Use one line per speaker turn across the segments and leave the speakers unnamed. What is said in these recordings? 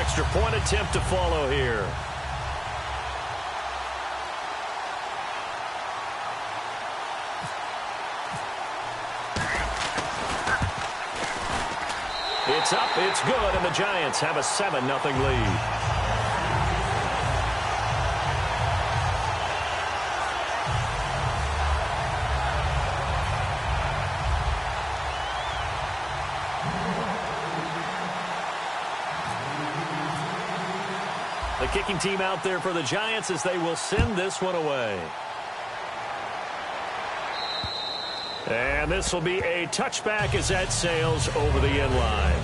extra point attempt to follow here. It's up, it's good, and the Giants have a 7-0 lead. The kicking team out there for the Giants as they will send this one away. And this will be a touchback as that sails over the end line.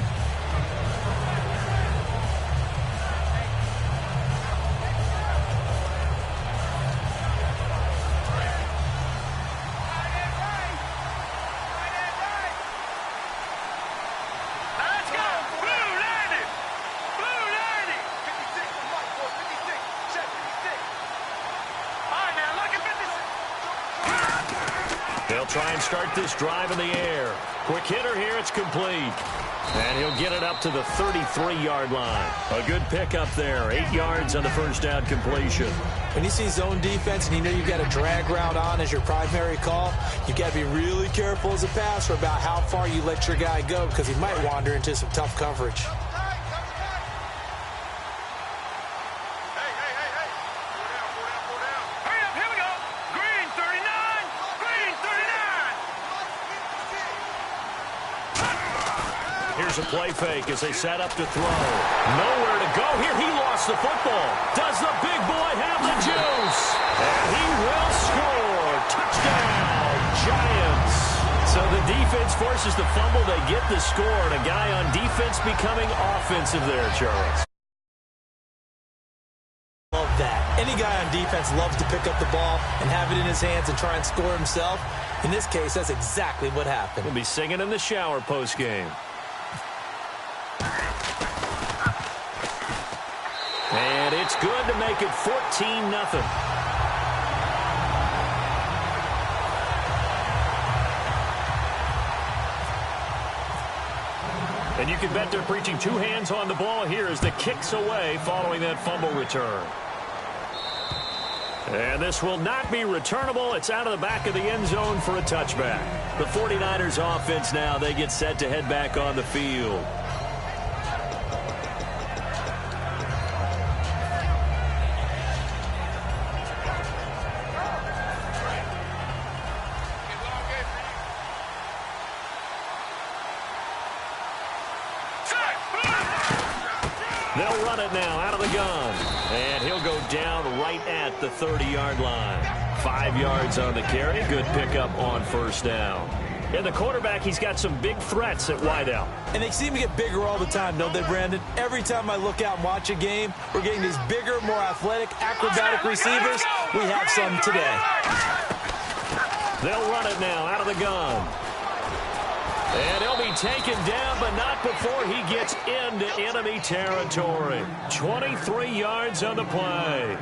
They'll try and start this drive in the air. Quick hitter here, it's complete. And he'll get it up to the 33-yard line. A good pickup there, 8 yards on the first down completion.
When you see zone defense and you know you've got a drag route on as your primary call, you've got to be really careful as a passer about how far you let your guy go because he might wander into some tough coverage.
Here's a play fake as they set up to throw. Nowhere to go here. He lost the football. Does the big boy have the juice? And he will score. Touchdown, Giants. So the defense forces the fumble. They get the score. And a guy on defense becoming offensive there, Charles.
Love that. Any guy on defense loves to pick up the ball and have it in his hands and try and score himself. In this case, that's exactly what happened.
We'll be singing in the shower post-game. And it's good to make it 14-0. And you can bet they're preaching two hands on the ball here as the kick's away following that fumble return. And this will not be returnable. It's out of the back of the end zone for a touchback. The 49ers offense now, they get set to head back on the field. They'll run it now out of the gun. And he'll go down right at the 30-yard line. 5 yards on the carry. Good pickup on first down. And the quarterback, he's got some big threats at wideout.
And they seem to get bigger all the time, don't they, Brandon? Every time I look out and watch a game, we're getting these bigger, more athletic, acrobatic receivers. We have some today.
They'll run it now out of the gun. And he'll be taken down, but not before he gets into enemy territory. 23 yards on the play.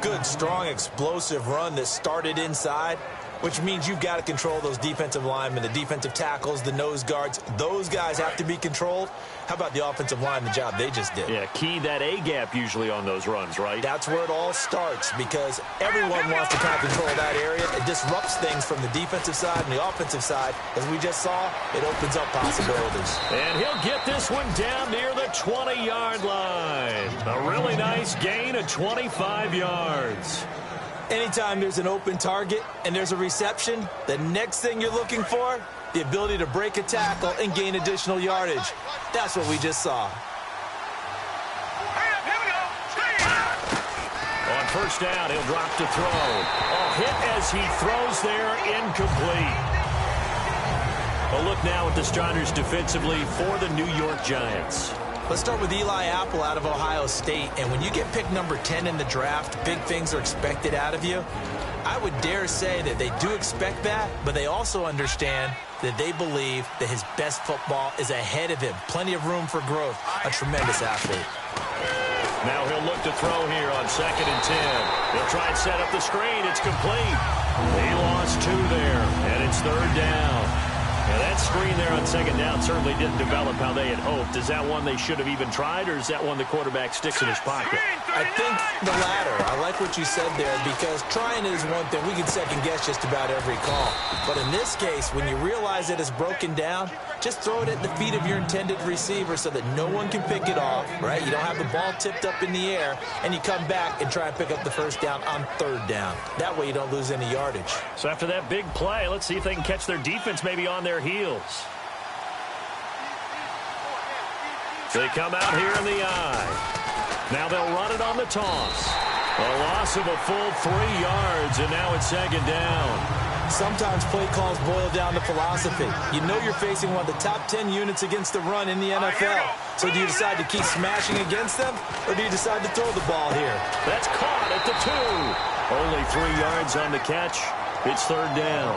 Good, strong, explosive run that started inside, which means you've got to control those defensive linemen, the defensive tackles, the nose guards. Those guys have to be controlled. How about the offensive line, the job they just did?
Yeah, key that A-gap usually on those runs, right?
That's where it all starts because everyone wants to kind of control that area. It disrupts things from the defensive side and the offensive side. As we just saw, it opens up possibilities.
And he'll get this one down near the 20-yard line. A really nice gain of 25 yards.
Anytime there's an open target and there's a reception, the next thing you're looking for, the ability to break a tackle and gain additional yardage. That's what we just saw.
On first down, he'll drop to throw. A hit as he throws there, incomplete. A look now at the starters defensively for the New York Giants.
Let's start with Eli Apple out of Ohio State. And when you get picked number 10 in the draft, big things are expected out of you. I would dare say that they do expect that, but they also understand that they believe that his best football is ahead of him. Plenty of room for growth. A tremendous athlete.
Now he'll look to throw here on 2nd and 10. He'll try and set up the screen. It's complete. He lost 2 there, and it's 3rd down. Now, that screen there on second down certainly didn't develop how they had hoped. Is that one they should have even tried, or is that one the quarterback sticks in his pocket?
I think the latter. I like what you said there, because trying it is one thing. We can second-guess just about every call. But in this case, when you realize that it's broken down, just throw it at the feet of your intended receiver so that no one can pick it off, right? You don't have the ball tipped up in the air, and you come back and try and pick up the first down on third down. That way you don't lose any yardage.
So after that big play, let's see if they can catch their defense maybe on their heels. They come out here in the eye. Now they'll run it on the toss. A loss of a full 3 yards, and now it's second down.
Sometimes play calls boil down to philosophy. You know you're facing one of the top 10 units against the run in the NFL. So do you decide to keep smashing against them, or do you decide to throw the ball here?
That's caught at the 2. Only 3 yards on the catch. It's third down.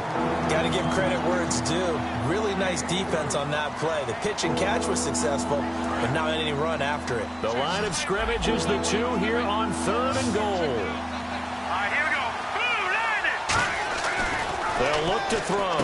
Got to give credit where it's due. Really nice defense on that play. The pitch and catch was successful, but not any run after it.
The line of scrimmage is the 2 here on third and goal. They'll look to throw.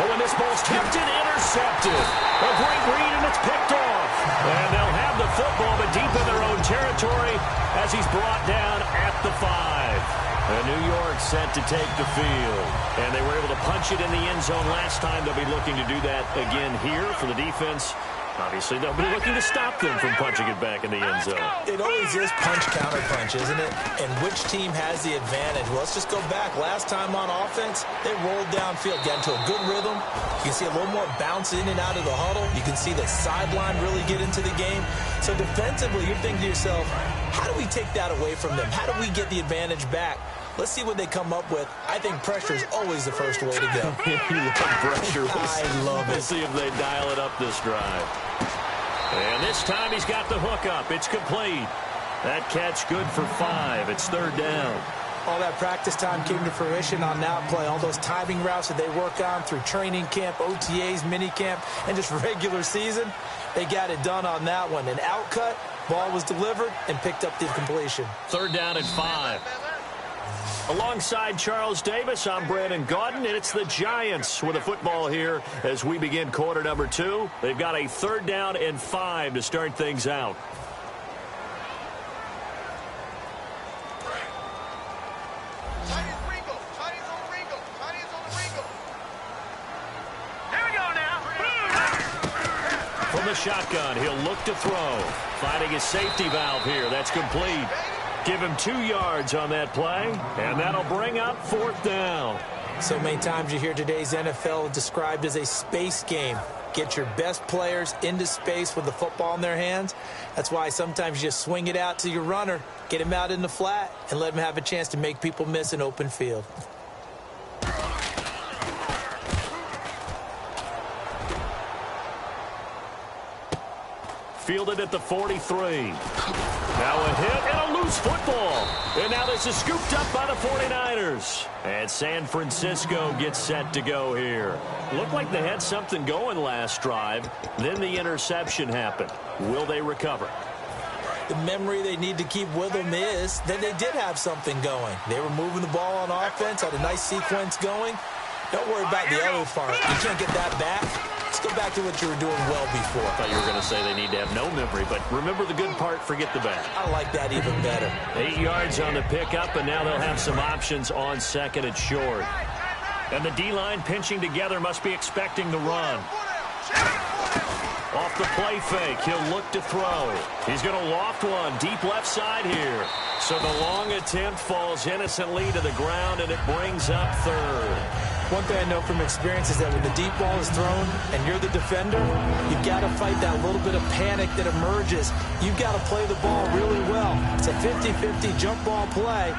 Oh, and this ball's tipped and intercepted. A great read, and it's picked off. And they'll have the football, but deep in their own territory as he's brought down at the 5. And New York set to take the field. And they were able to punch it in the end zone last time. They'll be looking to do that again here for the defense. Obviously, they'll be looking to stop them from punching it back in the end zone.
It always is punch-counter-punch, isn't it? And which team has the advantage? Well, let's just go back. Last time on offense, they rolled downfield, got into a good rhythm. You can see a little more bounce in and out of the huddle. You can see the sideline really get into the game. So defensively, you're thinking to yourself, how do we take that away from them? How do we get the advantage back? Let's see what they come up with. I think pressure is always the first way to go.
You love pressure.
I love it.
We'll see if they dial it up this drive. And this time he's got the hook up. It's complete. That catch good for 5. It's third down.
All that practice time came to fruition on that play. All those timing routes that they work on through training camp, OTAs, minicamp, and just regular season, they got it done on that one. An outcut, ball was delivered, and picked up the completion.
Third down and 5. Alongside Charles Davis, I'm Brandon Gaudin, and it's the Giants with a football here as we begin quarter number 2. They've got a third down and 5 to start things out. From the shotgun, he'll look to throw. Finding his safety valve here. That's complete. Give him 2 yards on that play, and that'll bring up fourth down.
So many times you hear today's NFL described as a space game. Get your best players into space with the football in their hands. That's why sometimes you just swing it out to your runner, get him out in the flat, and let him have a chance to make people miss an open field.
Fielded at the 43. Now a hit and a loose football. And now this is scooped up by the 49ers. And San Francisco gets set to go here. Looked like they had something going last drive. Then the interception happened. Will they recover?
The memory they need to keep with them is that they did have something going. They were moving the ball on offense, had a nice sequence going. Don't worry about the other part. You can't get that back. Let's go back to what you were doing well before.
I thought you were going to say they need to have no memory, but remember the good part, forget the bad.
I like that even better.
8 yards on the pickup, and now they'll have some options on second and short. And the D-line pinching together must be expecting the run. Off the play fake, he'll look to throw. He's going to loft one deep left side here. So the long attempt falls innocently to the ground, and it brings up third.
One thing I know from experience is that when the deep ball is thrown and you're the defender, you've got to fight that little bit of panic that emerges. You've got to play the ball really well. It's a 50-50 jump ball play.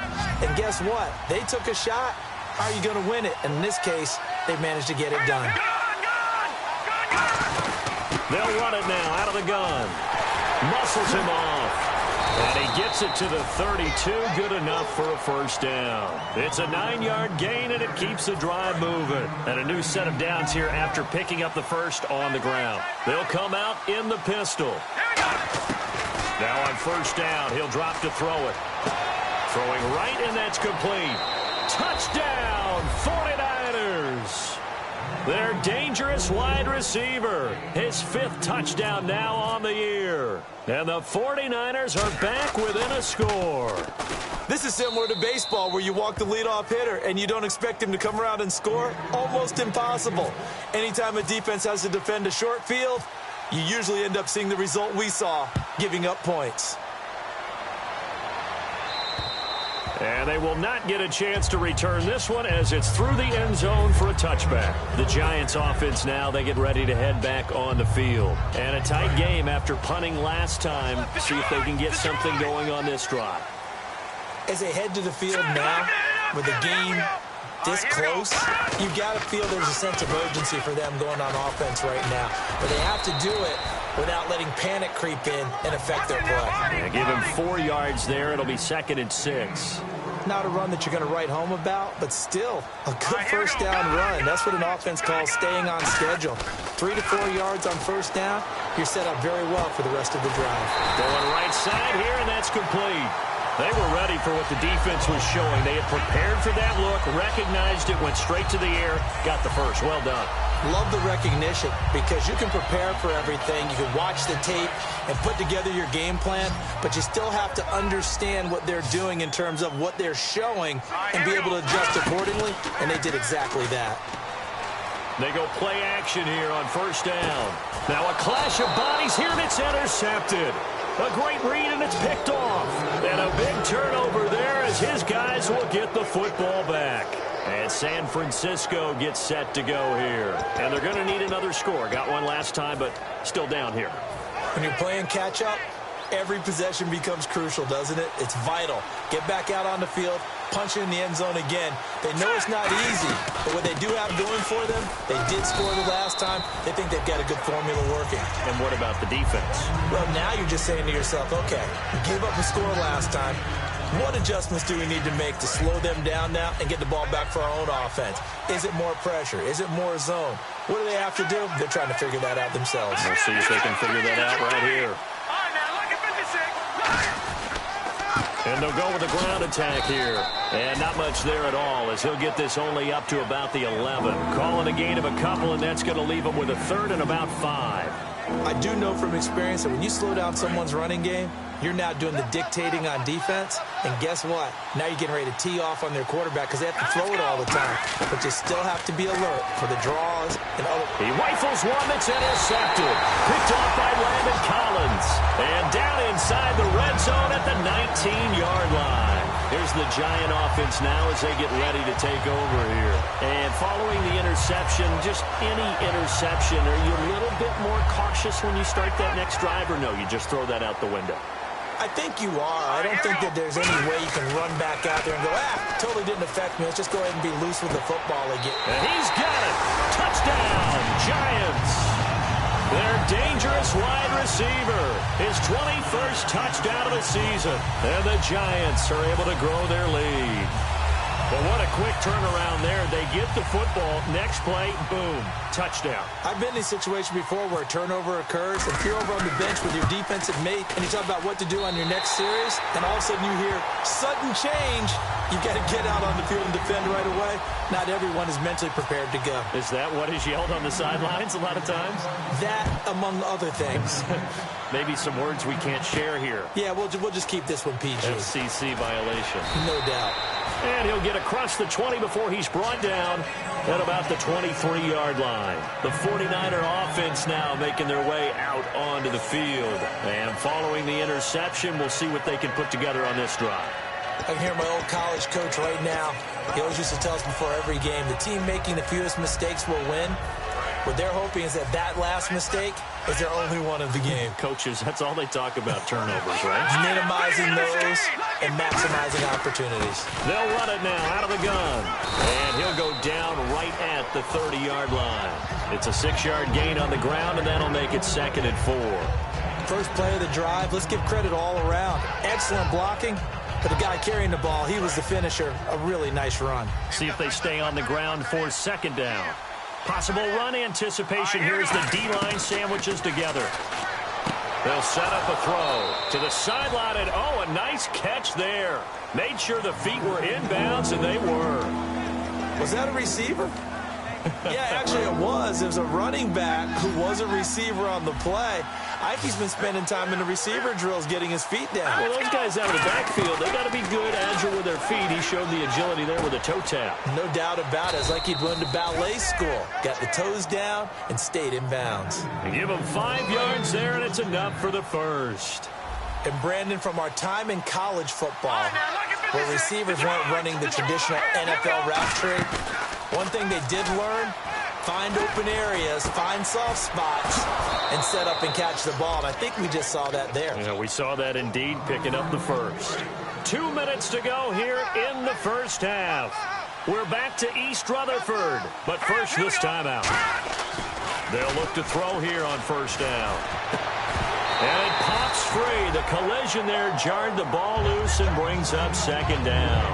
And guess what? They took a shot. How are you going to win it? And in this case, they managed to get it done.
They'll run it now out of the gun. Muscles him off. And he gets it to the 32, good enough for a first down. It's a 9-yard gain, and it keeps the drive moving. And a new set of downs here after picking up the first on the ground. They'll come out in the pistol. Now on first down, he'll drop to throw it. Throwing right, and that's complete. Touchdown, 49ers. Their dangerous wide receiver. His 5th touchdown now on the year. And the 49ers are back within a score.
This is similar to baseball where you walk the leadoff hitter and you don't expect him to come around and score. Almost impossible. Anytime a defense has to defend a short field, you usually end up seeing the result we saw, giving up points.
And they will not get a chance to return this one as it's through the end zone for a touchback. The Giants offense now, they get ready to head back on the field. And a tight game after punting last time. See if they can get something going on this drive.
As they head to the field now, with the game this close, you got to feel there's a sense of urgency for them going on offense right now. But they have to do it without letting panic creep in and affect their play.
Yeah, give him 4 yards there. It'll be 2nd and 6.
Not a run that you're going to write home about, but still a good first down run. That's what an offense calls staying on schedule. 3 to 4 yards on first down, you're set up very well for the rest of the drive.
Going right side here, and that's complete. They were ready for what the defense was showing. They had prepared for that look, recognized it, went straight to the air, got the first. Well done.
Love the recognition because you can prepare for everything. You can watch the tape and put together your game plan, but you still have to understand what they're doing in terms of what they're showing and be able to adjust accordingly, and they did exactly that.
They go play action here on first down. Now a clash of bodies here, and it's intercepted. A great read, and it's picked off. And a big turnover there as his guys will get the football back. And San Francisco gets set to go here. And they're going to need another score. Got one last time, but still down here.
When you're playing catch-up, every possession becomes crucial, doesn't it? It's vital. Get back out on the field, punch it in the end zone again. They know it's not easy, but what they do have going for them, they did score the last time. They think they've got a good formula working.
And what about the defense?
Well, now you're just saying to yourself, okay, we gave up a score last time. What adjustments do we need to make to slow them down now and get the ball back for our own offense? Is it more pressure? Is it more zone? What do they have to do? They're trying to figure that out themselves.
We'll see if they can figure that out right here. And they'll go with a ground attack here. And not much there at all as he'll get this only up to about the 11. Calling a gain of a couple, and that's going to leave him with a 3rd and about 5.
I do know from experience that when you slow down someone's running game, you're now doing the dictating on defense. And guess what? Now you're getting ready to tee off on their quarterback because they have to throw it all the time. But you still have to be alert for the draws and other.
He rifles one that's intercepted. Picked off by Landon Collins. And down inside the red zone at the 19-yard line. Here's the Giant offense now as they get ready to take over here. And following the interception, just any interception, are you a little bit more cautious when you start that next drive, or no, you just throw that out the window?
I think you are. I don't think that there's any way you can run back out there and go, totally didn't affect me. Let's just go ahead and be loose with the football again.
And he's got it. Touchdown, Giants. Their dangerous wide receiver. His 21st touchdown of the season. And the Giants are able to grow their lead. But what a quick turnaround there. They get the football. Next play, boom, touchdown.
I've been in a situation before where a turnover occurs. If you're over on the bench with your defensive mate and you talk about what to do on your next series, and all of a sudden you hear sudden change, you've got to get out on the field and defend right away. Not everyone is mentally prepared to go.
Is that what is yelled on the sidelines a lot of times?
That, among other things.
Maybe some words we can't share here.
Yeah, we'll just keep this one PG.
FCC violation.
No doubt.
And he'll get across the 20 before he's brought down at about the 23-yard line. The 49er offense now making their way out onto the field. And following the interception, we'll see what they can put together on this drive.
I can hear my old college coach right now. He always used to tell us before every game, the team making the fewest mistakes will win. What they're hoping is that that last mistake is their only one of the game.
Coaches, that's all they talk about, turnovers, right?
Minimizing those and maximizing opportunities.
They'll run it now out of the gun. And he'll go down right at the 30-yard line. It's a 6-yard gain on the ground, and that'll make it 2nd and 4.
First play of the drive, let's give credit all around. Excellent blocking. But the guy carrying the ball, he was the finisher. A really nice run.
See if they stay on the ground for 2nd down. Possible run anticipation here as the D-line sandwiches together. They'll set up a throw to the sideline, and a nice catch there. Made sure the feet were inbounds, and they were.
Was that a receiver? Yeah, actually it was. It was a running back who was a receiver on the play. Ikey's been spending time in the receiver drills getting his feet down.
Well, those guys out of the backfield, they got to be good, agile with their feet. He showed the agility there with a toe tap.
No doubt about it. It's like he'd went to ballet school. Got the toes down and stayed in bounds.
They give him 5 yards there, and it's enough for the first.
And Brandon, from our time in college football, where receivers weren't running the traditional NFL route tree, one thing they did learn, find open areas, find soft spots, and set up and catch the ball. And I think we just saw that there.
Yeah, we saw that indeed, picking up the first. 2 minutes to go here in the first half. We're back to East Rutherford, but first this timeout. They'll look to throw here on first down. And it pops free. The collision there jarred the ball loose and brings up second down.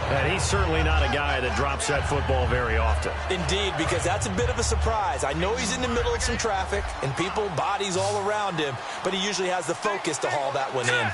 And he's certainly not a guy that drops that football very often.
Indeed, because that's a bit of a surprise. I know he's in the middle of some traffic and people, bodies all around him, but he usually has the focus to haul that one in.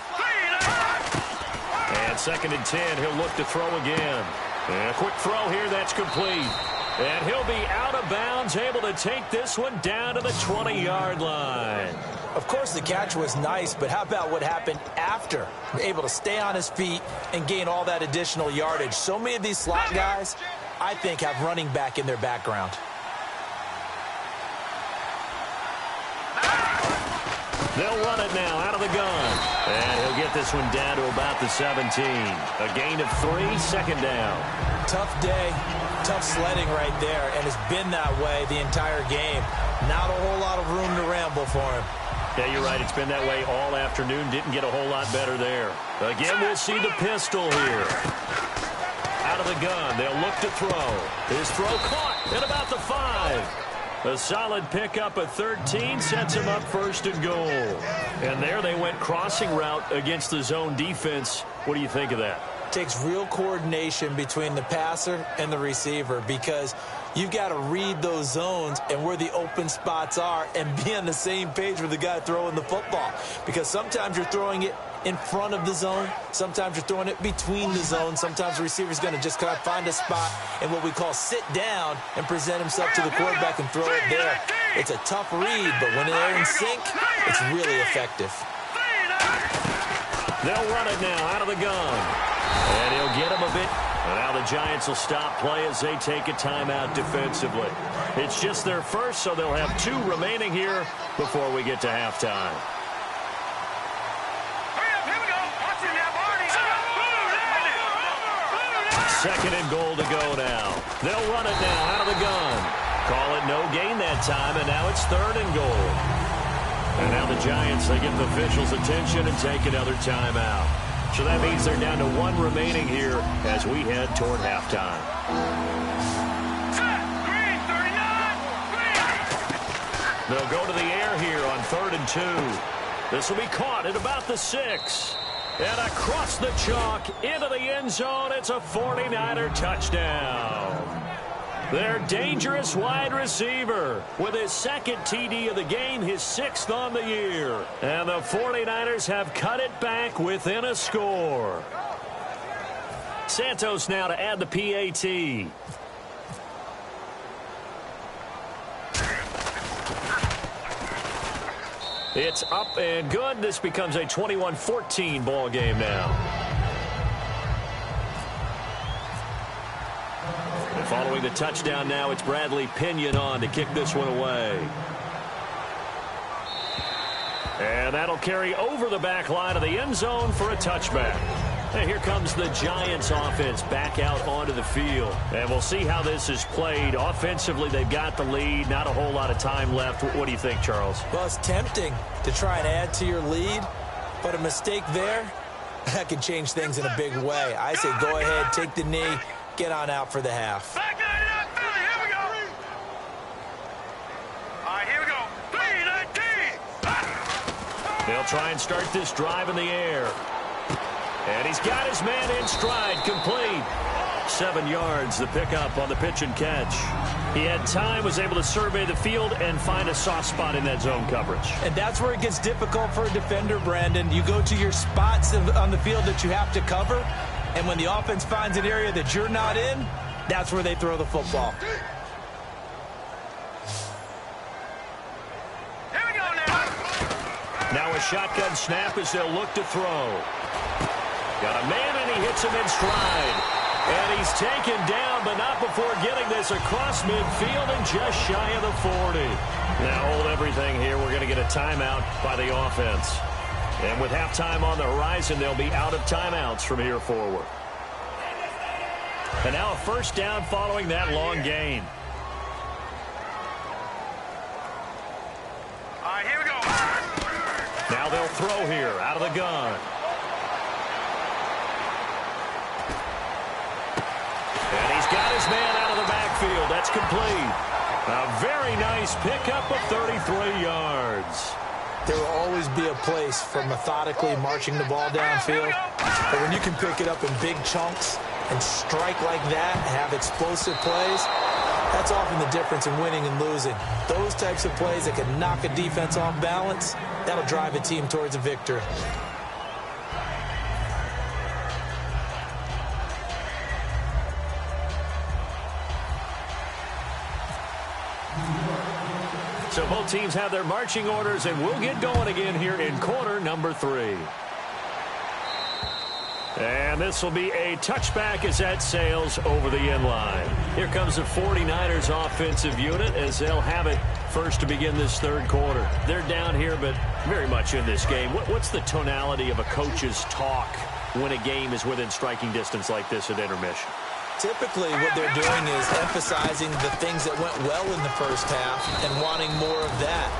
And 2nd and 10, he'll look to throw again. And a quick throw here, that's complete. And he'll be out of bounds, able to take this one down to the 20-yard line.
Of course, the catch was nice, but how about what happened after? Able to stay on his feet and gain all that additional yardage. So many of these slot guys, I think, have running back in their background.
They'll run it now out of the gun. And he'll get this one down to about the 17. A gain of 3, 2nd down.
Tough day, tough sledding right there, and it's been that way the entire game. Not a whole lot of room to ramble for him.
Yeah, you're right. It's been that way all afternoon. Didn't get a whole lot better there. Again, we'll see the pistol here. Out of the gun. They'll look to throw. His throw caught at about the 5. A solid pickup at 13 sets him up 1st and goal. And there they went crossing route against the zone defense. What do you think of that?
Takes real coordination between the passer and the receiver because you've got to read those zones and where the open spots are and be on the same page with the guy throwing the football. Because sometimes you're throwing it in front of the zone. Sometimes you're throwing it between the zones. Sometimes the receiver's going to just kind of find a spot and what we call sit down and present himself to the quarterback and throw it there. It's a tough read, but when they're in sync, it's really effective.
They'll run it now out of the gun. And he'll get him a bit. And now the Giants will stop play as they take a timeout defensively. It's just their first, so they'll have 2 remaining here before we get to halftime. 2nd and goal to go now. They'll run it now out of the gun. Call it no gain that time, and now it's 3rd and goal. And now the Giants, they get the officials' attention and take another timeout. So that means they're down to 1 remaining here as we head toward halftime. They'll go to the air here on 3rd and 2. This will be caught at about the 6. And across the chalk into the end zone, it's a 49er touchdown. Their dangerous wide receiver with his 2nd TD of the game, his 6th on the year. And the 49ers have cut it back within a score. Santos now to add the PAT. It's up and good. This becomes a 21-14 ball game now. And following the touchdown now, it's Bradley Pinion on to kick this one away. And that'll carry over the back line of the end zone for a touchback. And here comes the Giants offense back out onto the field. And we'll see how this is played. Offensively, they've got the lead. Not a whole lot of time left. What do you think, Charles?
Well, it's tempting to try and add to your lead, but a mistake there, that could change things in a big way. I say go ahead, take the knee, get on out for the half.
They'll try and start this drive in the air. And he's got his man in stride, complete. 7 yards, the pickup on the pitch and catch. He had time, was able to survey the field and find a soft spot in that zone coverage.
And that's where it gets difficult for a defender, Brandon. You go to your spots on the field that you have to cover, and when the offense finds an area that you're not in, that's where they throw the football.
Here we go now.
Now a shotgun snap as they'll look to throw. Got a man, and he hits him in stride. And he's taken down, but not before getting this across midfield and just shy of the 40. Now hold everything here. We're going to get a timeout by the offense. And with halftime on the horizon, they'll be out of timeouts from here forward. And now a first down following that long gain.
All right, here we go.
Now they'll throw here out of the gun. And he's got his man out of the backfield. That's complete. A very nice pickup of 33 yards.
There will always be a place for methodically marching the ball downfield. But when you can pick it up in big chunks and strike like that and have explosive plays, that's often the difference in winning and losing. Those types of plays that can knock a defense off balance, that'll drive a team towards a victory.
So both teams have their marching orders, and we'll get going again here in quarter number 3. And this will be a touchback as that sails over the end line. Here comes the 49ers offensive unit as they'll have it first to begin this third quarter. They're down here, but very much in this game. What's the tonality of a coach's talk when a game is within striking distance like this at intermission?
Typically, what they're doing is emphasizing the things that went well in the first half and wanting more of that.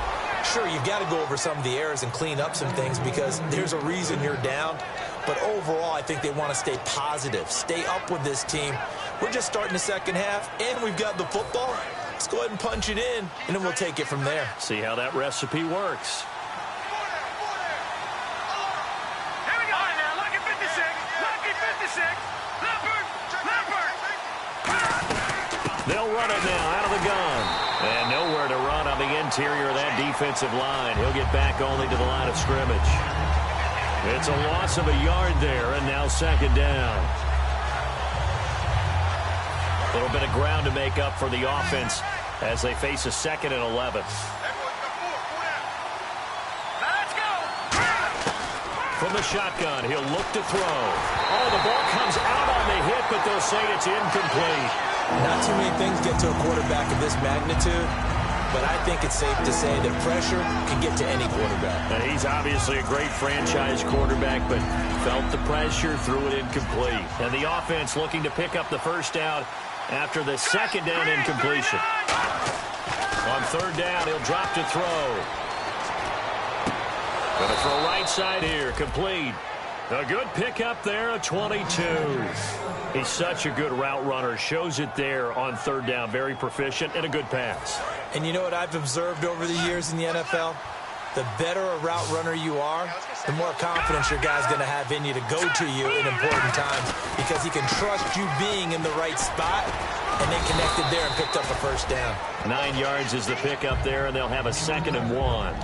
Sure, you've got to go over some of the errors and clean up some things because there's a reason you're down. But overall, I think they want to stay positive, stay up with this team. We're just starting the second half, and we've got the football. Let's go ahead and punch it in, and then we'll take it from there.
See how that recipe works.
Here we go. All right, now, lucky 56. Lucky 56. Leopard. Leopard.
They'll run it now out of the gun. And nowhere to run on the interior of that defensive line. He'll get back only to the line of scrimmage. It's a loss of a yard there, and now second down. A little bit of ground to make up for the offense as they face a 2nd and 11.
Let's go.
From the shotgun, he'll look to throw. Oh, the ball comes out on the hit, but they'll say it's incomplete.
Not too many things get to a quarterback of this magnitude, but I think it's safe to say that pressure can get to any quarterback.
And he's obviously a great franchise quarterback, but felt the pressure, threw it incomplete. And the offense looking to pick up the first down after the second down incompletion. On third down, he'll drop to throw. Going to throw right side here, complete. A good pickup there, a 22. He's such a good route runner. Shows it there on third down. Very proficient and a good pass.
And you know what I've observed over the years in the NFL? The better a route runner you are, the more confidence your guy's going to have in you to go to you in important times because he can trust you being in the right spot, and they connected there and picked up a first down.
9 yards is the pickup there, and they'll have a 2nd and 1.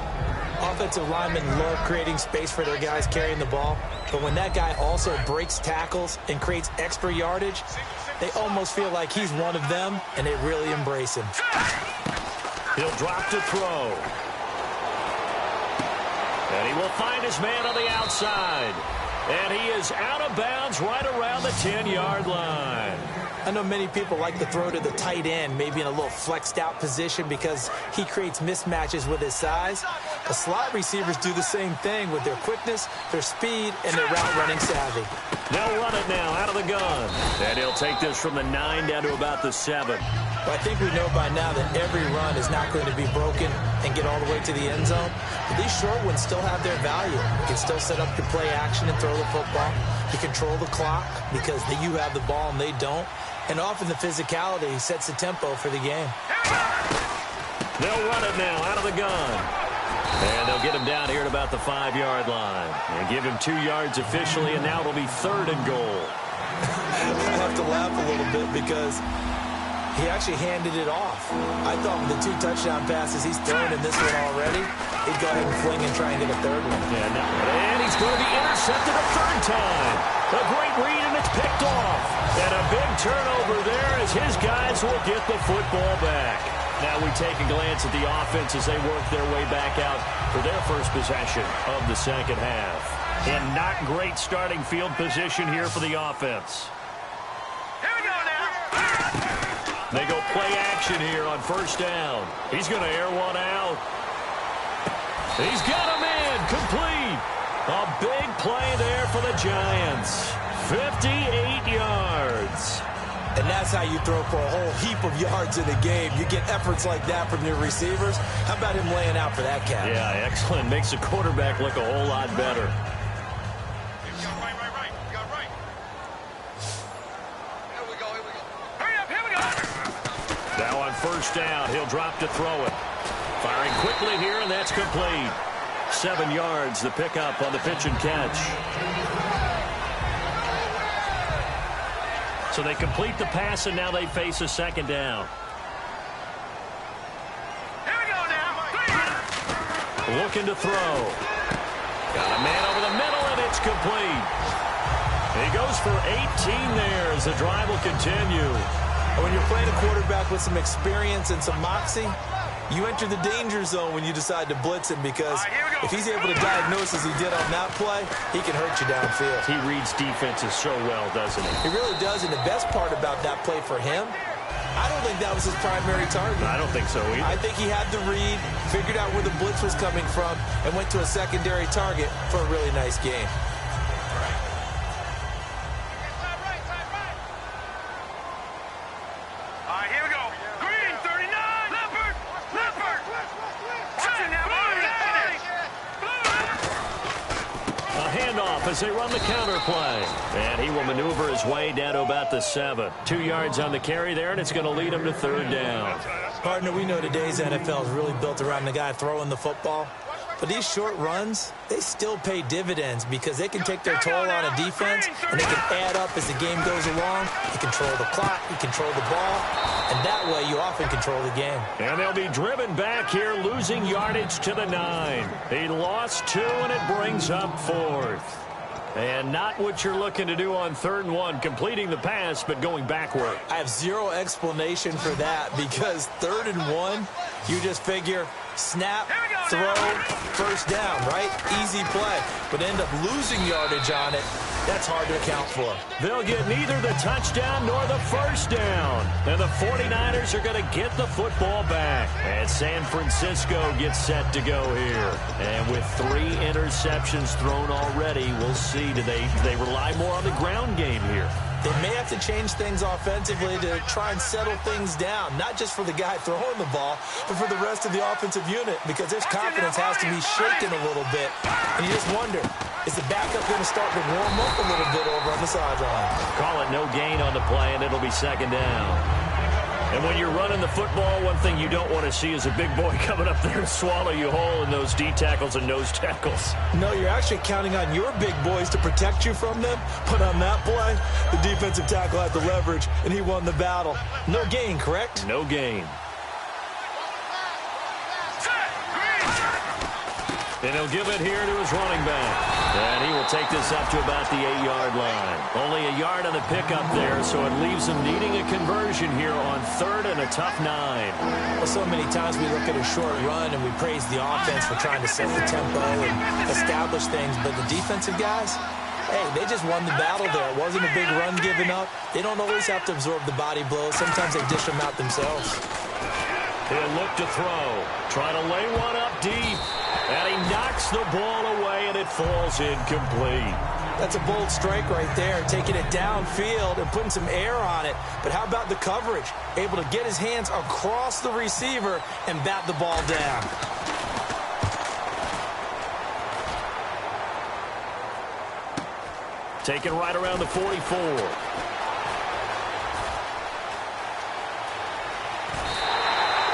Offensive linemen love creating space for their guys carrying the ball, but when that guy also breaks tackles and creates extra yardage, they almost feel like he's one of them, and they really embrace him.
He'll drop to throw. And he will find his man on the outside. And he is out of bounds right around the 10-yard line.
I know many people like to throw to the tight end, maybe in a little flexed out position because he creates mismatches with his size. The slot receivers do the same thing with their quickness, their speed, and their route running savvy.
They'll run it now out of the gun. And he'll take this from the 9 down to about the 7.
Well, I think we know by now that every run is not going to be broken and get all the way to the end zone. But these short ones still have their value. You can still set up your play action and throw the football. You control the clock because you have the ball and they don't. And often the physicality sets the tempo for the game.
They'll run it now out of the gun. And they'll get him down here at about the 5-yard line. And give him 2 yards officially, and now it'll be 3rd and goal.
I have to laugh a little bit because He actually handed it off. I thought with the 2 touchdown passes he's thrown in this one already, he'd go ahead and fling and try and get a third one.
Yeah, and he's going to be intercepted a third time. A great read, and it's picked off. And a big turnover there as his guys will get the football back. Now we take a glance at the offense as they work their way back out for their first possession of the second half. And not great starting field position here for the offense.
Here we go now.
They go play action here on first down. He's going to air one out. He's got a man complete. A big play there for the Giants. 58 yards.
And that's how you throw for a whole heap of yards in a game. You get efforts like that from your receivers. How about him laying out for that cat?
Yeah, excellent. Makes the quarterback look a whole lot better.
You got right. You got right. Here we go. Hurry up, here we go.
Now on first down, he'll drop to throw it. Firing quickly here, and that's complete. 7 yards, the pickup on the pitch and catch. So they complete the pass, and now they face a second down.
Here we go now.
Looking to throw. Got a man over the middle, and it's complete. He goes for 18 there as the drive will continue.
When you're playing a quarterback with some experience and some moxie, you enter the danger zone when you decide to blitz him, because if he's able to diagnose as he did on that play, he can hurt you downfield.
He reads defenses so well, doesn't he?
He really does, and the best part about that play for him, I don't think that was his primary target.
I don't think so either.
I think he had the read, figured out where the blitz was coming from, and went to a secondary target for a really nice game.
All right, here we go. Green, 39. Leopard. Watch it now,
A handoff as they run the counter play. And he will maneuver his way down to about the 7. 2 yards on the carry there, and it's going to lead him to third down.
Partner, we know today's NFL is really built around the guy throwing the football. But these short runs, they still pay dividends because they can take their toll on a defense, and they can add up as the game goes along. You control the clock, you control the ball, and that way you often control the game.
And they'll be driven back here, losing yardage to the 9. He lost 2, and it brings up 4th. And not what you're looking to do on 3rd and 1, completing the pass, but going backward.
I have zero explanation for that, because 3rd and 1, you just figure snap, throw, first down, right? Easy play. But end up losing yardage on it. That's hard to account for.
They'll get neither the touchdown nor the first down. And the 49ers are going to get the football back. And San Francisco gets set to go here. And with 3 interceptions thrown already, we'll see. Do they rely more on the ground game here?
They may have to change things offensively to try and settle things down, not just for the guy throwing the ball, but for the rest of the offensive unit, because their confidence has to be shaken a little bit. And you just wonder, is the backup going to start to warm up a little bit over on the sideline?
Call it no gain on the play, and it'll be second down. And when you're running the football, one thing you don't want to see is a big boy coming up there and swallow you whole in those D tackles and nose tackles.
No, you're actually counting on your big boys to protect you from them. But on that play, the defensive tackle had the leverage, and he won the battle. No gain, correct?
No gain. And he'll give it here to his running back. And he will take this up to about the 8-yard line. Only a yard on the pickup there, so it leaves him needing a conversion here on 3rd and a tough 9.
Well, so many times we look at a short run and we praise the offense for trying to set the tempo and establish things. But the defensive guys, hey, they just won the battle there. It wasn't a big run given up. They don't always have to absorb the body blows. Sometimes they dish them out themselves.
He'll look to throw. Try to lay one up deep. And he knocks the ball away, and it falls incomplete.
That's a bold strike right there, taking it downfield and putting some air on it. But how about the coverage? Able to get his hands across the receiver and bat the ball down.
Taken right around the 44.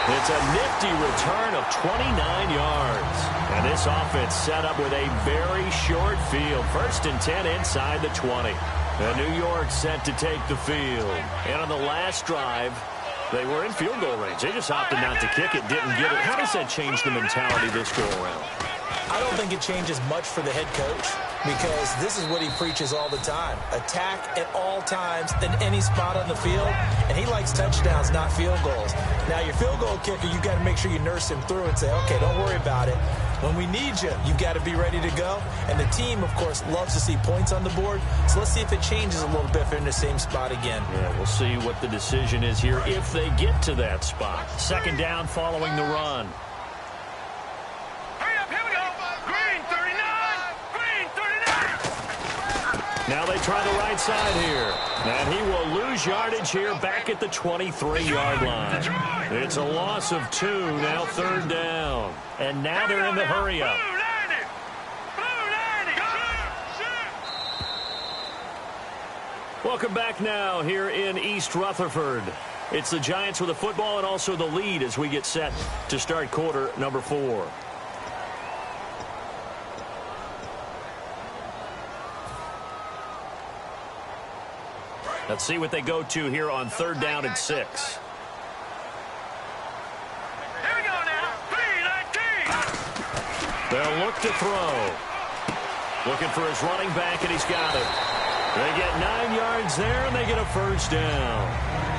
It's a nifty return of 29 yards. And this offense set up with a very short field. 1st and 10 inside the 20. And New York set to take the field. And on the last drive, They were in field goal range. They just opted not to kick it, didn't get it. How does that change the mentality this go-around?
I don't think it changes much for the head coach because this is what he preaches all the time. Attack at all times in any spot on the field, and he likes touchdowns, not field goals. Now, your field goal kicker, you've got to make sure you nurse him through and say, okay, don't worry about it. When we need you, you've got to be ready to go. And the team, of course, loves to see points on the board. So let's see if it changes a little bit if they're in the same spot again.
Yeah, we'll see what the decision is here if they get to that spot. Second down following the run.
Hurry up, here we go. Green 39. Green 39.
Now they try the right side here. And he will lose yardage here back at the 23-yard line. It's a loss of 2, now third down. And now they're in the hurry-up. Welcome back now here in East Rutherford. It's the Giants with the football and also the lead as we get set to start quarter number 4. Let's see what they go to here on third down and 6.
Here we go now. 3-19.
They'll look to throw. Looking for his running back, and he's got it. They get 9 yards there, and they get a first down.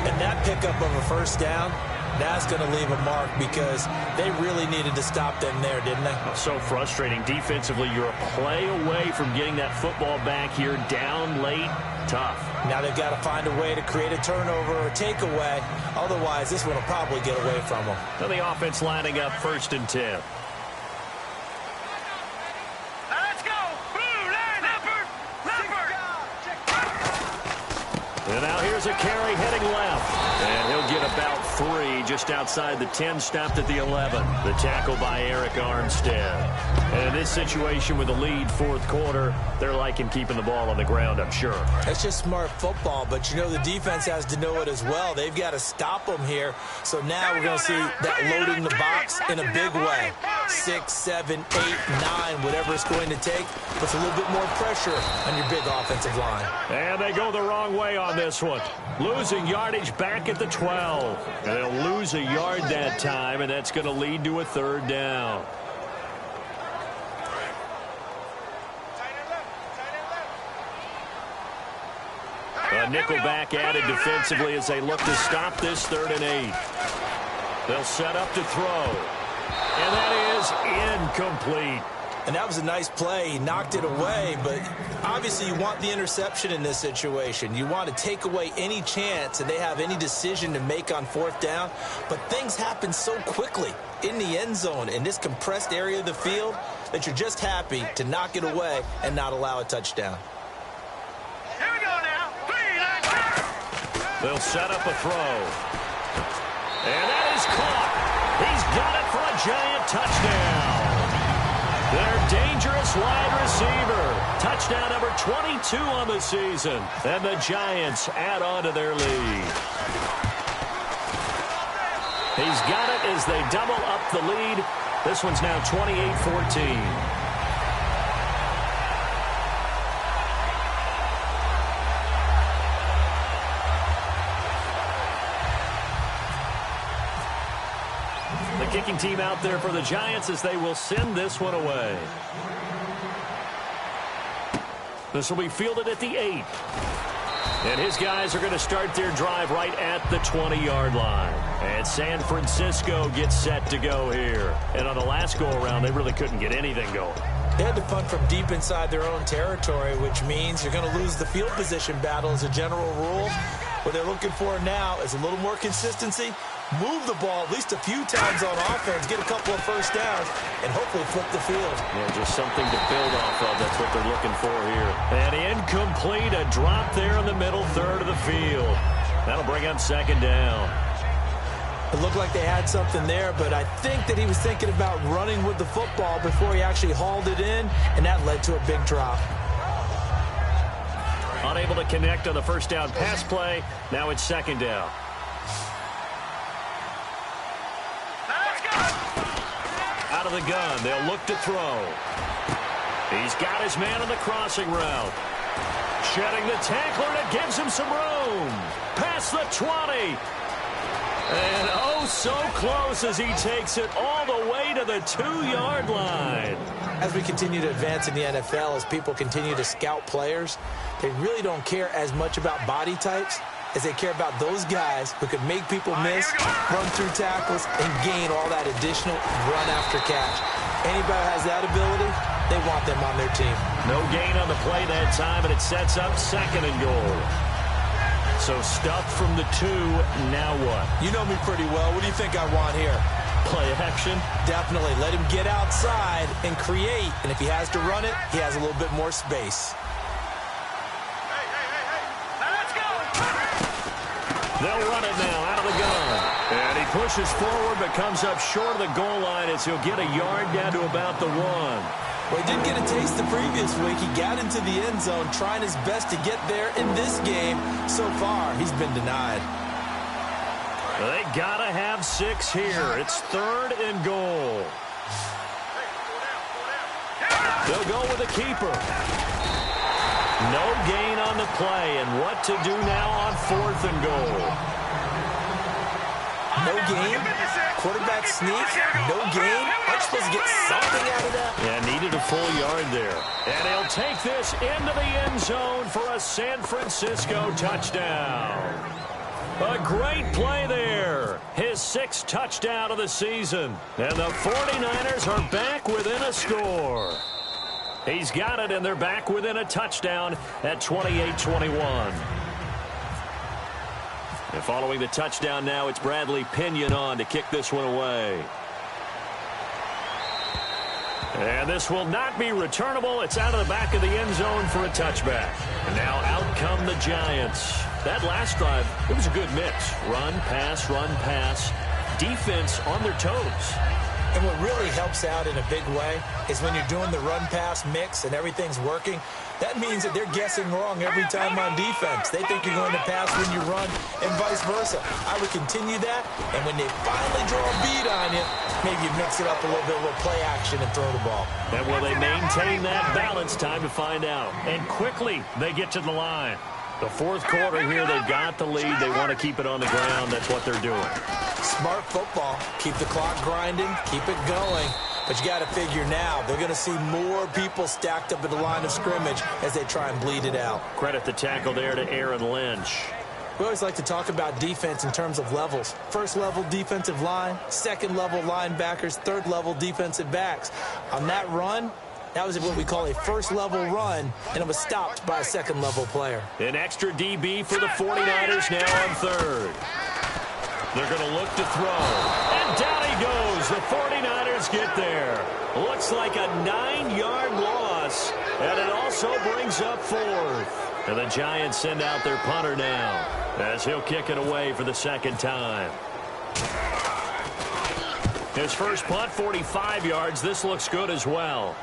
And that pickup of a first down, that's going to leave a mark because they really needed to stop them there, didn't they?
So frustrating. Defensively, you're a play away from getting that football back here down late. Tough.
Now they've got to find a way to create a turnover or takeaway. Otherwise, this one will probably get away from them.
So the offense lining up 1st and 10.
Let's go. Blue line.
And now here's a carry heading left. And he'll get about 3 just outside the 10, stopped at the 11. The tackle by Eric Armstead. And in this situation with the lead 4th quarter, they're liking keeping the ball on the ground, I'm sure.
That's just smart football, but you know the defense has to know it as well. They've got to stop them here. So now we're going to see that loading the box in a big way. 6, 7, 8, 9, whatever it's going to take. Puts a little bit more pressure on your big offensive line.
And they go the wrong way on this one. Losing yardage back at the 12. And they'll lose a yard that time, and that's going to lead to a third down. A nickelback added defensively as they look to stop this 3rd and 8. They'll set up to throw. And that is incomplete.
And that was a nice play. He knocked it away, but obviously you want the interception in this situation. You want to take away any chance and they have any decision to make on 4th down. But things happen so quickly in the end zone in this compressed area of the field that you're just happy to knock it away and not allow a touchdown.
Here we go now. 3-19.
They'll set up a throw. And that is caught. He's got it for a giant touchdown. Their dangerous wide receiver. Touchdown number 22 on the season. And the Giants add on to their lead. He's got it as they double up the lead. This one's now 28-14. Kicking team out there for the Giants as they will send this one away. This will be fielded at the 8. And his guys are going to start their drive right at the 20-yard line. And San Francisco gets set to go here. And on the last go-around, they really couldn't get anything going.
They had to punt from deep inside their own territory, which means you're going to lose the field position battle as a general rule. What they're looking for now is a little more consistency. Move the ball at least a few times on offense, get a couple of first downs, and hopefully flip the field.
Yeah, just something to build off of. That's what they're looking for here. And incomplete, a drop there in the middle third of the field. That'll bring up 2nd down.
It looked like they had something there, but I think that he was thinking about running with the football before he actually hauled it in, and that led to a big drop.
Unable to connect on the first down pass play. Now it's 2nd down. Out of the gun, they'll look to throw. He's got his man on the crossing route. Shedding the tackler, and it gives him some room. Past the 20. And oh, so close as he takes it all the way to the 2-yard line.
As we continue to advance in the NFL, as people continue to scout players, they really don't care as much about body types as they care about those guys who can make people miss, run through tackles, and gain all that additional run after catch. Anybody who has that ability, they want them on their team.
No gain on the play that time, and it sets up 2nd and goal. So stuffed from the 2, now what?
You know me pretty well. What do you think I want here?
Play action?
Definitely. Let him get outside and create. And if he has to run it, he has a little bit more space.
They'll run it now out of the gun. And he pushes forward but comes up short of the goal line as he'll get a yard down to about the 1.
Well, he didn't get a taste the previous week. He got into the end zone trying his best to get there in this game. So far, he's been denied.
They gotta have 6 here. It's 3rd and goal. They'll go with a keeper. No gain on the play, and what to do now on 4th and goal.
No gain? Quarterback sneak? No gain? Aren't you supposed to get something out of that?
Yeah, needed a full yard there. And he'll take this into the end zone for a San Francisco touchdown. A great play there. His 6th touchdown of the season. And the 49ers are back within a score. He's got it, and they're back within a touchdown at 28-21. And following the touchdown now, it's Bradley Pinion on to kick this one away. And this will not be returnable. It's out of the back of the end zone for a touchback. And now out come the Giants. That last drive, it was a good mix. Run, pass, defense on their toes.
And what really helps out in a big way is when you're doing the run-pass mix and everything's working, that means that they're guessing wrong every time on defense. They think you're going to pass when you run and vice versa. I would continue that, and when they finally draw a bead on you, maybe you mix it up a little bit, a little play action and throw the ball.
And will they maintain that balance? Time to find out. And quickly, they get to the line. The 4th quarter here, they've got the lead. They want to keep it on the ground. That's what they're doing.
Smart football. Keep the clock grinding. Keep it going. But you got to figure now, they're going to see more people stacked up at the line of scrimmage as they try and bleed it out.
Credit the tackle there to Aaron Lynch.
We always like to talk about defense in terms of levels. 1st level defensive line, 2nd level linebackers, 3rd level defensive backs. On that run, that was what we call a 1st level run, and it was stopped by a 2nd level player.
An extra DB for the 49ers now on 3rd. They're going to look to throw. And down he goes. The 49ers get there. Looks like a 9-yard loss. And it also brings up 4th. And the Giants send out their punter now as he'll kick it away for the 2nd time. His first punt, 45 yards. This looks good as well.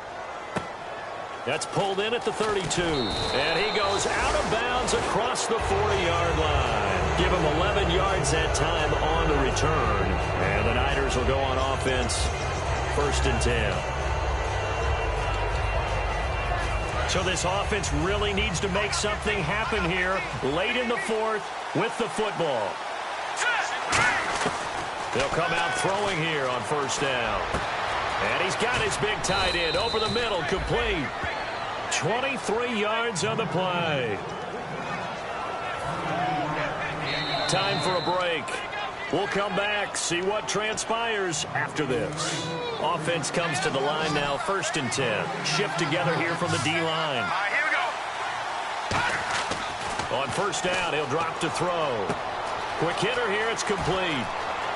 That's pulled in at the 32. And he goes out of bounds across the 40-yard line. Give him 11 yards that time on the return. And the Niners will go on offense, 1st and 10. So this offense really needs to make something happen here late in the 4th with the football. They'll come out throwing here on 1st down. And he's got his big tight end over the middle, complete. 23 yards on the play. Time for a break. We'll come back, see what transpires after this. Offense comes to the line now, 1st and 10. Shift together here from the D-line.
Here we go.
On 1st down, he'll drop to throw. Quick hitter here, it's complete.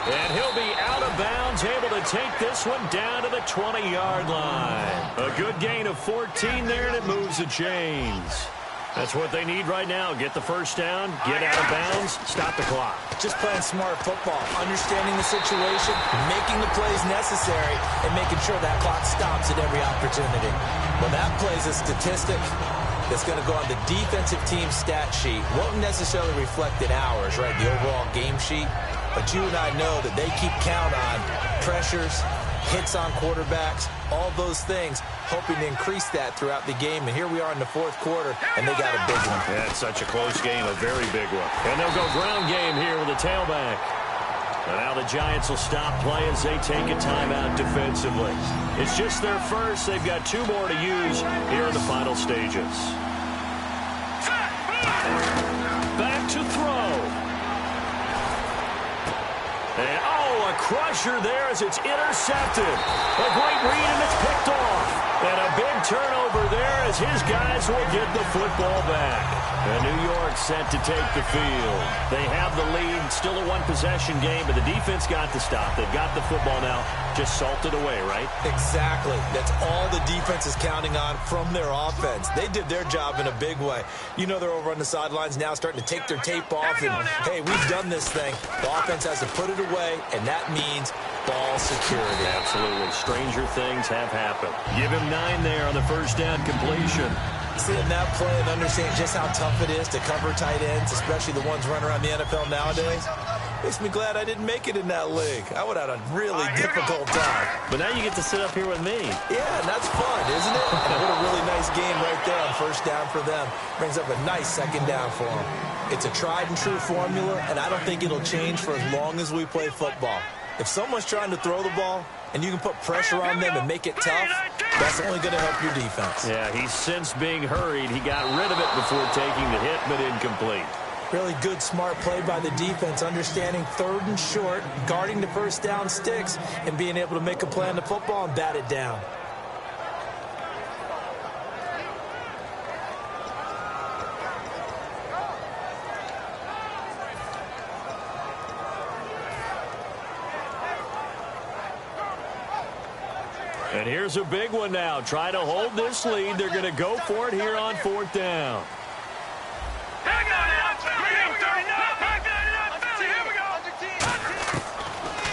And he'll be out of bounds, able to take this one down to the 20-yard line. A good gain of 14 there, and it moves the chains. That's what they need right now. Get the 1st down, get out of bounds, stop the clock.
Just playing smart football, understanding the situation, making the plays necessary, and making sure that clock stops at every opportunity. Well, that play's a statistic that's going to go on the defensive team stat sheet. Won't necessarily reflect in ours, right, the overall game sheet. But you and I know that they keep count on pressures, hits on quarterbacks, all those things, hoping to increase that throughout the game. And here we are in the 4th quarter, and they got a big one.
Yeah, it's such a close game, a very big one. And they'll go ground game here with a tailback. And now the Giants will stop play as they take a timeout defensively. It's just their first. They've got 2 more to use here in the final stages. Back to throw. And, oh, a crusher there as it's intercepted. A great read, and it's picked off. And a big turnover there as his guys will get the football back. And New York set to take the field. They have the lead. Still a one-possession game, but the defense got the stop. They've got the football now. Just salted away, right?
Exactly. That's all the defense is counting on from their offense. They did their job in a big way. You know they're over on the sidelines now starting to take their tape off. And, hey, we've done this thing. The offense has to put it away, and that means ball security.
Absolutely. Stranger things have happened. Give him 9 there on the first down completion.
Seeing that play and understand just how tough it is to cover tight ends, especially the ones running around the NFL nowadays, makes me glad I didn't make it in that league. I would have had a really difficult time.
But now you get to sit up here with me.
Yeah, and that's fun, isn't it? And what a really nice game right there on first down for them. Brings up a nice second down for them. It's a tried and true formula, and I don't think it'll change for as long as we play football. If someone's trying to throw the ball and you can put pressure on them and make it tough, that's only going to help your defense.
Yeah, he's since being hurried. He got rid of it before taking the hit, but incomplete.
Really good, smart play by the defense, understanding 3rd and short, guarding the first down sticks, and being able to make a play on the football and bat it down.
And here's a big one now. Try to hold this lead. They're going to go for it here on 4th down.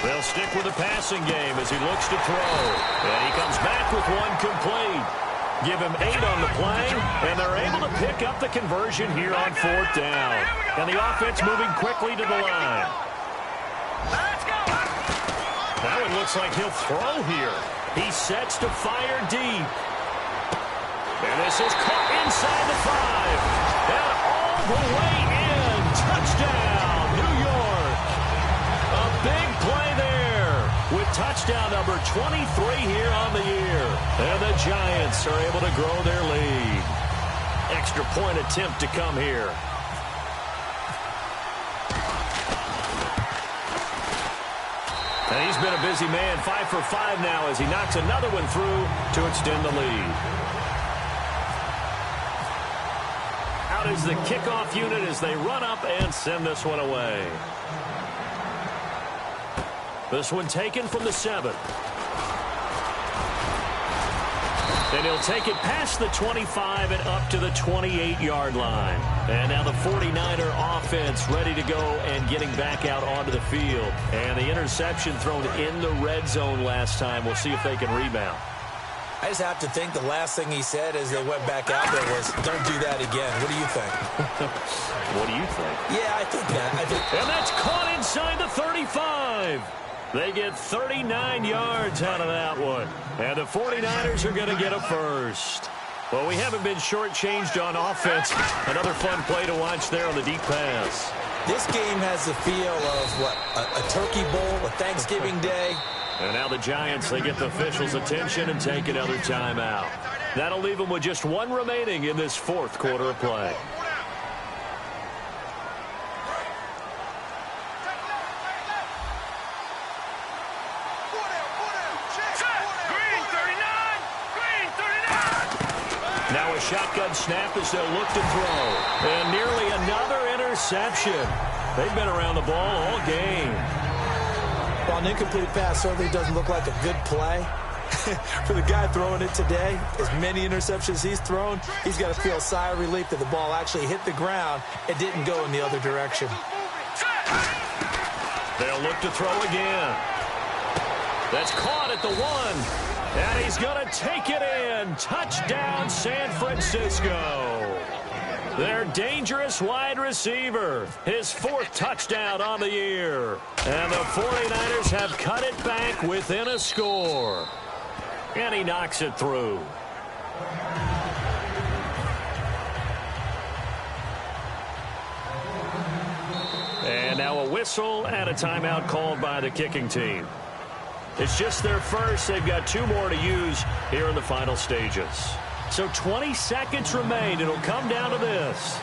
They'll stick with the passing game as he looks to throw. And he comes back with one complete. Give him 8 on the play, and they're able to pick up the conversion here on 4th down. And the offense moving quickly to the line. Now it looks like he'll throw here. He sets to fire deep. And this is caught inside the 5. And all the way in. Touchdown, New York. A big play there with touchdown number 23 here on the year. And the Giants are able to grow their lead. Extra point attempt to come here. And he's been a busy man, 5 for 5 now as he knocks another one through to extend the lead. Out is the kickoff unit as they run up and send this one away. This one taken from the 7. And he'll take it past the 25 and up to the 28-yard line. And now the 49er offense ready to go and getting back out onto the field. And the interception thrown in the red zone last time. We'll see if they can rebound.
I just have to think the last thing he said as they went back out there was, don't do that again. What do you think?
What do you think?
Yeah, I think that.
And that's caught inside the 35. They get 39 yards out of that one. And the 49ers are going to get a first. Well, we haven't been shortchanged on offense. Another fun play to watch there on the deep pass.
This game has the feel of, what, a turkey bowl, a Thanksgiving day.
And now the Giants, they get the officials' attention and take another timeout. That'll leave them with just 1 remaining in this 4th quarter of play. Now a shotgun snap as they'll look to throw. And nearly another interception. They've been around the ball all game.
Well, an incomplete pass certainly doesn't look like a good play. For the guy throwing it today, as many interceptions he's thrown, he's got to feel a sigh of relief that the ball actually hit the ground and didn't go in the other direction.
They'll look to throw again. That's caught at the 1. And he's going to take it in. Touchdown, San Francisco. Their dangerous wide receiver. His 4th touchdown on the year. And the 49ers have cut it back within a score. And he knocks it through. And now a whistle. whistle and a timeout called by the kicking team. It's just their first. They've got 2 more to use here in the final stages. So 20 seconds remain. It'll come down to this.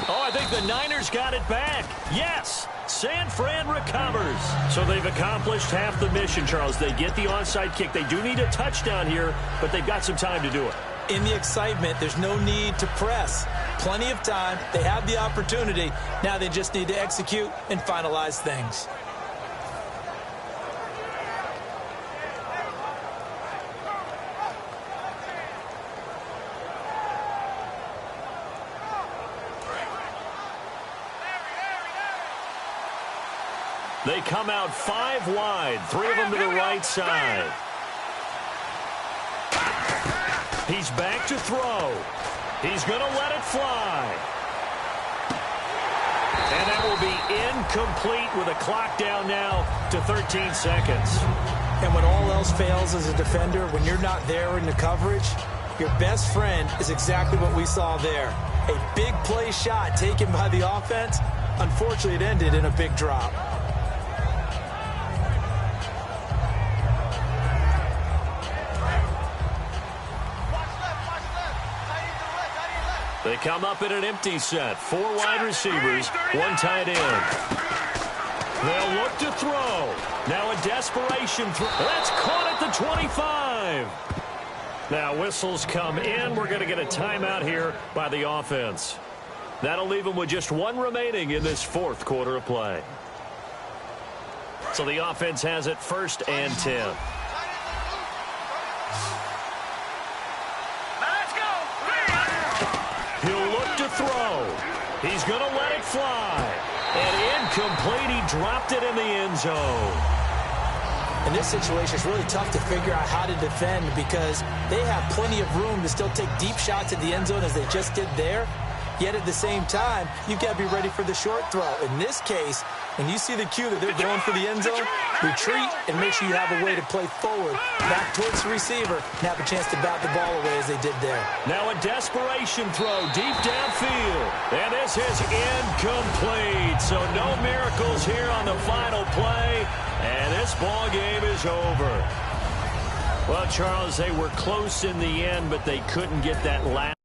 Oh, I think the Niners got it back. Yes, San Fran recovers. So they've accomplished half the mission, Charles. They get the onside kick. They do need a touchdown here, but they've got some time to do it.
In the excitement, there's no need to press. Plenty of time. They have the opportunity. Now they just need to execute and finalize things.
They come out 5 wide, 3 of them to the right side. He's back to throw. He's going to let it fly. And that will be incomplete with a clock down now to 13 seconds.
And when all else fails as a defender, when you're not there in the coverage, your best friend is exactly what we saw there. A big play shot taken by the offense. Unfortunately, it ended in a big drop.
They come up in an empty set. 4 wide receivers, 1 tight end. They'll look to throw. Now a desperation throw. That's caught at the 25. Now whistles come in. We're going to get a timeout here by the offense. That'll leave them with just 1 remaining in this 4th quarter of play. So the offense has it 1st and 10. He'll look to throw. He's going to let it fly. And incomplete. He dropped it in the end zone.
In this situation, it's really tough to figure out how to defend because they have plenty of room to still take deep shots at the end zone as they just did there. Yet at the same time, you've got to be ready for the short throw. In this case, when you see the cue that they're going for the end zone, retreat and make sure you have a way to play forward, back towards the receiver, and have a chance to bat the ball away as they did there.
Now a desperation throw deep downfield. And this is incomplete. So no miracles here on the final play. And this ball game is over. Well, Charles, they were close in the end, but they couldn't get that last.